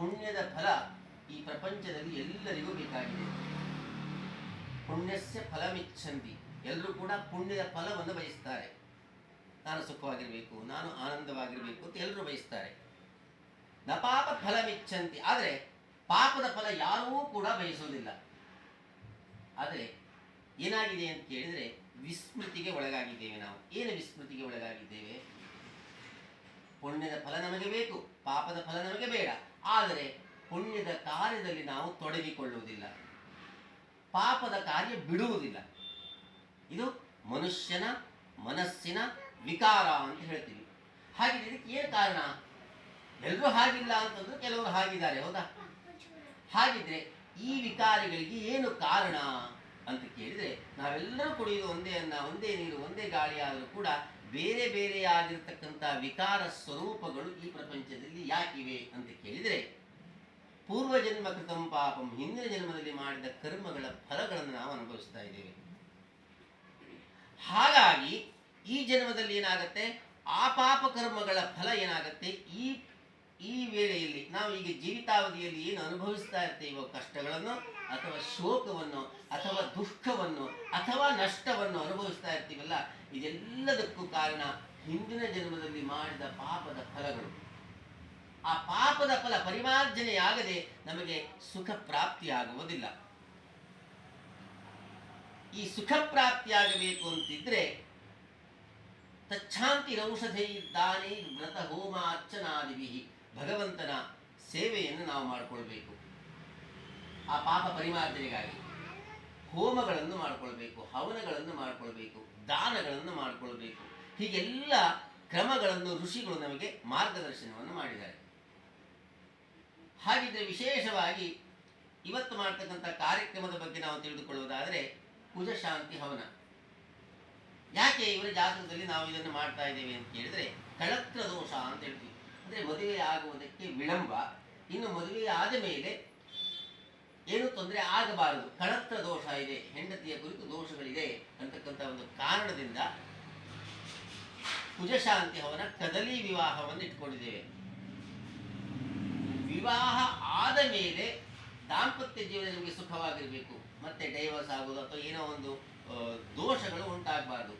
ಪುಣ್ಯದ ಫಲ ಈ ಪ್ರಪಂಚದಲ್ಲಿ ಎಲ್ಲರಿಗೂ ಬೇಕಾಗಿದೆ. ಪುಣ್ಯಸ್ಯ ಫಲಮಿಚ್ಛಂತಿ, ಎಲ್ಲರೂ ಕೂಡ ಪುಣ್ಯದ ಫಲವನ್ನು ಬಯಸ್ತಾರೆ. ನಾನು ಸುಖವಾಗಿರಬೇಕು, ನಾನು ಆನಂದವಾಗಿರಬೇಕು ಅಂತ ಎಲ್ಲರೂ ಬಯಸ್ತಾರೆ. ನ ಪಾಪ ಫಲಮಿಚ್ಛಂತಿ, ಆದರೆ ಪಾಪದ ಫಲ ಯಾರೂ ಕೂಡ ಬಯಸುವುದಿಲ್ಲ. ಆದರೆ ಏನಾಗಿದೆ ಅಂತ ಕೇಳಿದರೆ ವಿಸ್ಮೃತಿಗೆ ಒಳಗಾಗಿದ್ದೇವೆ ನಾವು. ಏನು ವಿಸ್ಮೃತಿಗೆ ಒಳಗಾಗಿದ್ದೇವೆ? ಪುಣ್ಯದ ಫಲ ನಮಗೆ ಬೇಕು, ಪಾಪದ ಫಲ ನಮಗೆ ಬೇಡ. ಆದರೆ ಪುಣ್ಯದ ಕಾರ್ಯದಲ್ಲಿ ನಾವು ತೊಡಗಿಕೊಳ್ಳುವುದಿಲ್ಲ, ಪಾಪದ ಕಾರ್ಯ ಬಿಡುವುದಿಲ್ಲ. ಇದು ಮನುಷ್ಯನ ಮನಸ್ಸಿನ ವಿಕಾರ ಅಂತ ಹೇಳ್ತೀವಿ. ಹಾಗಿದ್ರೆ ಇದಕ್ಕೆ ಏನು ಕಾರಣ? ಎಲ್ಲರೂ ಹಾಗಿಲ್ಲ ಅಂತಂದ್ರೆ ಕೆಲವರು ಹಾಗಿದ್ದಾರೆ, ಹೌದಾ? ಹಾಗಿದ್ರೆ ಈ ವಿಕಾರಗಳಿಗೆ ಏನು ಕಾರಣ ಅಂತ ಕೇಳಿದರೆ, ನಾವೆಲ್ಲರೂ ಕುಡಿಯುವುದು ಒಂದೇ ಅನ್ನ, ಒಂದೇ ನೀರು, ಒಂದೇ ಗಾಳಿ ಆದರೂ ಕೂಡ ಬೇರೆ ಬೇರೆಯಾಗಿರ್ತಕ್ಕಂಥ ವಿಕಾರ ಸ್ವರೂಪಗಳು ಈ ಪ್ರಪಂಚದಲ್ಲಿ ಯಾಕಿವೆ ಅಂತ ಕೇಳಿದರೆ, ಪೂರ್ವಜನ್ಮ ಕೃತಂ ಪಾಪಂ, ಹಿಂದಿನ ಜನ್ಮದಲ್ಲಿ ಮಾಡಿದ ಕರ್ಮಗಳ ಫಲಗಳನ್ನು ನಾವು ಅನುಭವಿಸ್ತಾ ಇದ್ದೇವೆ. ಹಾಗಾಗಿ ಈ ಜನ್ಮದಲ್ಲಿ ಏನಾಗುತ್ತೆ, ಆ ಪಾಪ ಕರ್ಮಗಳ ಫಲ ಏನಾಗುತ್ತೆ, ಈ ವೇಳೆಯಲ್ಲಿ ನಾವು ಈಗ ಜೀವಿತಾವಧಿಯಲ್ಲಿ ಏನು ಅನುಭವಿಸ್ತಾ ಇರ್ತೇವೋ ಕಷ್ಟಗಳನ್ನು ಅಥವಾ ಶೋಕವನ್ನು ಅಥವಾ ದುಃಖವನ್ನು ಅಥವಾ ನಷ್ಟವನ್ನು ಅನುಭವಿಸ್ತಾ ಇರ್ತೀವಲ್ಲ, ಇದೆಲ್ಲದಕ್ಕೂ ಕಾರಣ ಹಿಂದಿನ ಜನ್ಮದಲ್ಲಿ ಮಾಡಿದ ಪಾಪದ ಫಲಗಳು. ಆ ಪಾಪದ ಫಲ ಪರಿಮಾರ್ಜನೆಯಾಗದೆ ನಮಗೆ ಸುಖ ಪ್ರಾಪ್ತಿಯಾಗುವುದಿಲ್ಲ. ಈ ಸುಖ ಪ್ರಾಪ್ತಿಯಾಗಬೇಕು ಅಂತಿದ್ರೆ ತಚ್ಛಾಂತಿ ಔಷಧೈ ದಾನಿ ವ್ರತ ಹೋಮ ಅರ್ಚನಾದಿಭಿ, ಭಗವಂತನ ಸೇವೆಯನ್ನು ನಾವು ಮಾಡಿಕೊಳ್ಬೇಕು. ಆ ಪಾಪ ಪರಿಮಾರ್ಜನೆಗಾಗಿ ಹೋಮಗಳನ್ನು ಮಾಡಿಕೊಳ್ಬೇಕು, ಹವನಗಳನ್ನು ಮಾಡಿಕೊಳ್ಬೇಕು, ದಾನಗಳನ್ನು ಮಾಡಿಕೊಳ್ಬೇಕು. ಹೀಗೆಲ್ಲ ಕ್ರಮಗಳನ್ನು ಋಷಿಗಳು ನಮಗೆ ಮಾರ್ಗದರ್ಶನವನ್ನು ಮಾಡಿದ್ದಾರೆ. ಹಾಗಿದ್ರೆ ವಿಶೇಷವಾಗಿ ಇವತ್ತು ಮಾಡ್ತಕ್ಕಂಥ ಕಾರ್ಯಕ್ರಮದ ಬಗ್ಗೆ ನಾವು ತಿಳಿದುಕೊಳ್ಳುವುದಾದರೆ ಕುಜಶಾಂತಿ ಹವನ. ಯಾಕೆ ಇವರ ಜಾತಕದಲ್ಲಿ ನಾವು ಇದನ್ನು ಮಾಡ್ತಾ ಇದ್ದೇವೆ ಅಂತ ಕೇಳಿದರೆ, ಕಳತ್ರ ದೋಷ ಅಂತ ಹೇಳ್ತೀವಿ. ಅಂದರೆ ಮದುವೆ ಆಗುವುದಕ್ಕೆ ವಿಳಂಬ, ಇನ್ನು ಮದುವೆ ಆದ ಮೇಲೆ ಏನು ತೊಂದರೆ ಆಗಬಾರದು, ಕಳತ್ರ ದೋಷ ಇದೆ, ಹೆಂಡತಿಯ ಕುರಿತು ದೋಷಗಳಿದೆ ಅಂತಕ್ಕಂಥ ಒಂದು ಕಾರಣದಿಂದ ಕುಜಶಾಂತಿ ಹವನ ಕದಲಿ ವಿವಾಹವನ್ನು ಇಟ್ಕೊಂಡಿದ್ದೇವೆ. ವಿವಾಹ ಆದ ಮೇಲೆ ದಾಂಪತ್ಯ ಜೀವನ ನಿಮಗೆ ಸುಖವಾಗಿರಬೇಕು, ಮತ್ತೆ ಡೈವರ್ಸ್ ಆಗೋದು ಅಥವಾ ಏನೋ ಒಂದು ದೋಷಗಳು ಉಂಟಾಗಬಾರ್ದು.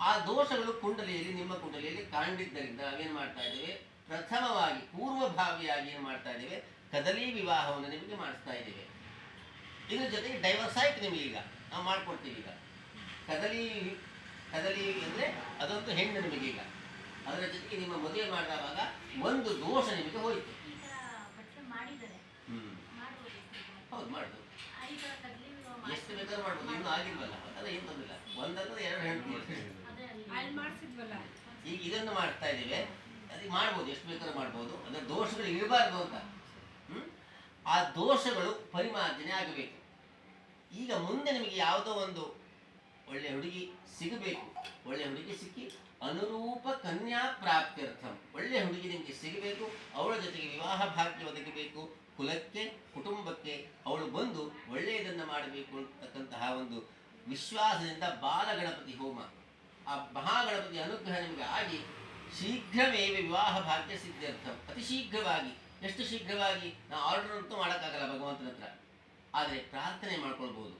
ಆ ದೋಷಗಳು ಕುಂಡಲಿಯಲ್ಲಿ, ನಿಮ್ಮ ಕುಂಡಲಿಯಲ್ಲಿ ಕಾಣಿದ್ದರಿಂದ ನಾವೇನು ಮಾಡ್ತಾ ಇದ್ದೇವೆ, ಪ್ರಥಮವಾಗಿ ಪೂರ್ವಭಾವಿಯಾಗಿ ಏನು ಮಾಡ್ತಾ ಇದ್ದೇವೆ, ಕದಲಿ ವಿವಾಹವನ್ನು ನಿಮಗೆ ಮಾಡಿಸ್ತಾ ಇದ್ದೇವೆ. ಇದ್ರ ಜೊತೆಗೆ ಡೈವರ್ಸ್ ಆಯ್ತು ನಿಮಗೆ, ಈಗ ನಾವು ಮಾಡ್ಕೊಡ್ತೀವಿ. ಈಗ ಕದಲಿ ಅಂದರೆ ಅದೊಂದು ಹೆಣ್ಣು ನಿಮಗೆ. ಈಗ ಅದರ ಜೊತೆಗೆ ನಿಮ್ಮ ಮದುವೆ ಮಾಡಿದಾಗ ಒಂದು ದೋಷ ನಿಮಗೆ ಹೋಯಿತು. ಹೌದು, ಮಾಡುದು ಎಷ್ಟು ಬೇಕಾದ್ರೂ ಮಾಡ್ಬೋದು, ಇನ್ನೂ ಆಗಿಲ್ವಲ್ಲ, ಅದೆಲ್ಲ ಏನು ತೊಂದಿಲ್ಲ. ಒಂದಂದ್ರೆ ಎರಡು ಹೆಣ್ಣು ಈಗ ಇದನ್ನು ಮಾಡ್ತಾ ಇದ್ದೇವೆ, ಅದಕ್ಕೆ ಮಾಡ್ಬೋದು, ಎಷ್ಟು ಬೇಕಾದ್ರೂ ಮಾಡ್ಬೋದು. ಅದರ ದೋಷಗಳು ಇರಬಾರ್ದು ಅಂತ. ಆ ದೋಷಗಳು ಪರಿಮಾರ್ಜನೆ ಆಗಬೇಕು. ಈಗ ಮುಂದೆ ನಿಮಗೆ ಯಾವುದೋ ಒಂದು ಒಳ್ಳೆ ಹುಡುಗಿ ಸಿಗಬೇಕು, ಒಳ್ಳೆ ಹುಡುಗಿ ಸಿಕ್ಕಿ ಅನುರೂಪ ಕನ್ಯಾ ಪ್ರಾಪ್ತ್ಯರ್ಥಂ, ಒಳ್ಳೆ ಹುಡುಗಿ ನಿಮಗೆ ಸಿಗಬೇಕು, ಅವಳ ಜೊತೆಗೆ ವಿವಾಹ ಭಾಗ್ಯ ಒದಗಬೇಕು, ಕುಲಕ್ಕೆ ಕುಟುಂಬಕ್ಕೆ ಅವಳು ಬಂದು ಒಳ್ಳೆಯದನ್ನು ಮಾಡಬೇಕು ಅಂತಕ್ಕಂತಹ ಒಂದು ವಿಶ್ವಾಸದಿಂದ ಬಾಲಗಣಪತಿ ಹೋಮ, ಆ ಮಹಾಗಣಪತಿ ಅನುಗ್ರಹ ನಿಮಗೆ ಆಗಿ ಶೀಘ್ರಮೇವ ವಿವಾಹ ಭಾಗ್ಯ ಸಿದ್ಧಾರ್ಥಂ, ಅತಿ ಶೀಘ್ರವಾಗಿ. ಎಷ್ಟು ಶೀಘ್ರವಾಗಿ? ನಾವು ಆರ್ಡರ್ ಅಂತೂ ಮಾಡೋಕ್ಕಾಗಲ್ಲ ಭಗವಂತನ ಹತ್ರ, ಆದರೆ ಪ್ರಾರ್ಥನೆ ಮಾಡ್ಕೊಳ್ಬೋದು.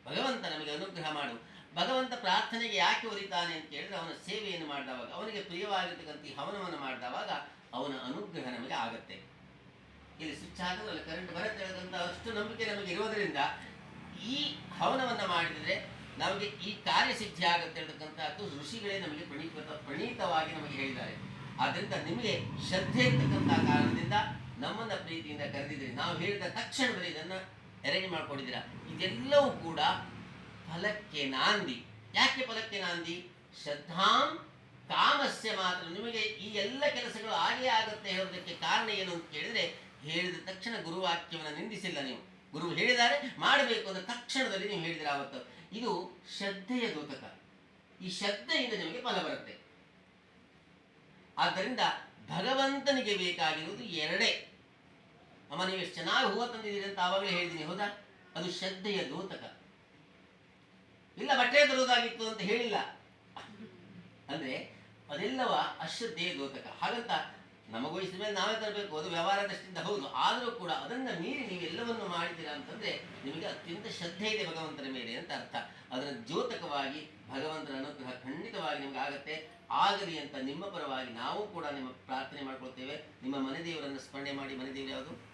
ಭಗವಂತ ನಮಗೆ ಅನುಗ್ರಹ ಮಾಡು. ಭಗವಂತ ಪ್ರಾರ್ಥನೆಗೆ ಯಾಕೆ ಒಲಿತಾನೆ ಅಂತ ಕೇಳಿದ್ರೆ, ಅವನ ಸೇವೆಯನ್ನು ಮಾಡಿದವಾಗ, ಅವನಿಗೆ ಪ್ರಿಯವಾಗಿರ್ತಕ್ಕಂಥ ಹವನವನ್ನು ಮಾಡಿದವಾಗ ಅವನ ಅನುಗ್ರಹ ನಮಗೆ ಆಗತ್ತೆ. ಇಲ್ಲಿ ಸ್ವಿಚ್ ಹಾಕಿದ್ರೆ ಕರೆಂಟ್ ಬರುತ್ತೆ ಹೇಳೋದಂತ ಅಷ್ಟು ನಂಬಿಕೆ ನಮಗೆ ಇರೋದರಿಂದ ಈ ಹವನವನ್ನು ಮಾಡಿದರೆ ನಮಗೆ ಈ ಕಾರ್ಯಸಿದ್ಧಿ ಆಗುತ್ತೆ ಹೇಳ್ತಕ್ಕಂಥದ್ದು ಋಷಿಗಳೇ ನಮಗೆ ಪ್ರಣೀತವಾಗಿ ನಮಗೆ ಹೇಳಿದ್ದಾರೆ. ಆದ್ದರಿಂದ ನಿಮಗೆ ಶ್ರದ್ಧೆ ಇರ್ತಕ್ಕಂಥ ಕಾರಣದಿಂದ ನಮ್ಮನ್ನು ಪ್ರೀತಿಯಿಂದ ಕರೆದಿದ್ದೀರಿ. ನಾವು ಹೇಳಿದ ತಕ್ಷಣದಲ್ಲಿ ಇದನ್ನು ಅರೇಂಜ್ ಮಾಡ್ಕೊಂಡಿದ್ದೀರಾ. ಇದೆಲ್ಲವೂ ಕೂಡ ಫಲಕ್ಕೆ ನಾಂದಿ. ಯಾಕೆ ಫಲಕ್ಕೆ ನಾಂದಿ? ಶ್ರದ್ಧಾಂ ಕಾಮಸ್ಯ ಮಾತ್ರ. ನಿಮಗೆ ಈ ಎಲ್ಲ ಕೆಲಸಗಳು ಆಗೇ ಆಗುತ್ತೆ ಹೇಳೋದಕ್ಕೆ ಕಾರಣ ಏನು ಅಂತ ಕೇಳಿದರೆ, ಹೇಳಿದ ತಕ್ಷಣ ಗುರುವಾಕ್ಯವನ್ನು ನಿಂದಿಸಿಲ್ಲ ನೀವು. ಗುರು ಹೇಳಿದ್ದಾರೆ ಮಾಡಬೇಕು ಅಂತ ತಕ್ಷಣದಲ್ಲಿ ನೀವು ಹೇಳಿದರೆ ಆವತ್ತು. ಇದು ಶ್ರದ್ಧೆಯ ದ್ಯೋತಕ. ಈ ಶ್ರದ್ಧೆಯಿಂದ ನಿಮಗೆ ಫಲ ಬರುತ್ತೆ. ಆದ್ದರಿಂದ ಭಗವಂತನಿಗೆ ಬೇಕಾಗಿರುವುದು ಎರಡೇ. ಅಮ್ಮ ನೀವು ಎಷ್ಟು ಚೆನ್ನಾಗಿ ಹೂವು ತಂದಿದ್ದೀರಿ ಅಂತ ಆವಾಗಲೇ ಹೇಳಿದ್ದೀನಿ, ಹೌದಾ? ಅದು ಶ್ರದ್ಧೆಯ ದ್ಯೋತಕ. ಇಲ್ಲ ಬಟ್ಟೆ ತರುವುದಾಗಿತ್ತು ಅಂತ ಹೇಳಿಲ್ಲ, ಅಂದರೆ ಅದೆಲ್ಲವ ಅಶ್ರದ್ಧೆಯ ದ್ಯೋತಕ. ಹಾಗಂತ ನಮಗೋಯಿಸಿದ ಮೇಲೆ ನಾವೇ ತರಬೇಕು, ಅದು ವ್ಯವಹಾರ ದೃಷ್ಟಿಯಿಂದ ಹೌದು. ಆದರೂ ಕೂಡ ಅದನ್ನು ಮೀರಿ ನೀವು ಎಲ್ಲವನ್ನು ಮಾಡಿದ್ದೀರಾ ಅಂತಂದರೆ ನಿಮಗೆ ಅತ್ಯಂತ ಶ್ರದ್ಧೆ ಇದೆ ಭಗವಂತನ ಮೇಲೆ ಅಂತ ಅರ್ಥ. ಅದರ ದ್ಯೋತಕವಾಗಿ ಭಗವಂತನ ಅನುಗ್ರಹ ಖಂಡಿತವಾಗಿ ನಿಮ್ಗೆ ಆಗತ್ತೆ. ಆಗಲಿ ಅಂತ ನಿಮ್ಮ ಪರವಾಗಿ ನಾವು ಕೂಡ ನಿಮ್ಮ ಪ್ರಾರ್ಥನೆ ಮಾಡ್ಕೊಳ್ತೇವೆ. ನಿಮ್ಮ ಮನೆ ದೇವರನ್ನು ಸ್ಮರಣೆ ಮಾಡಿ. ಮನೆ ದೇವರು ಯಾವುದು?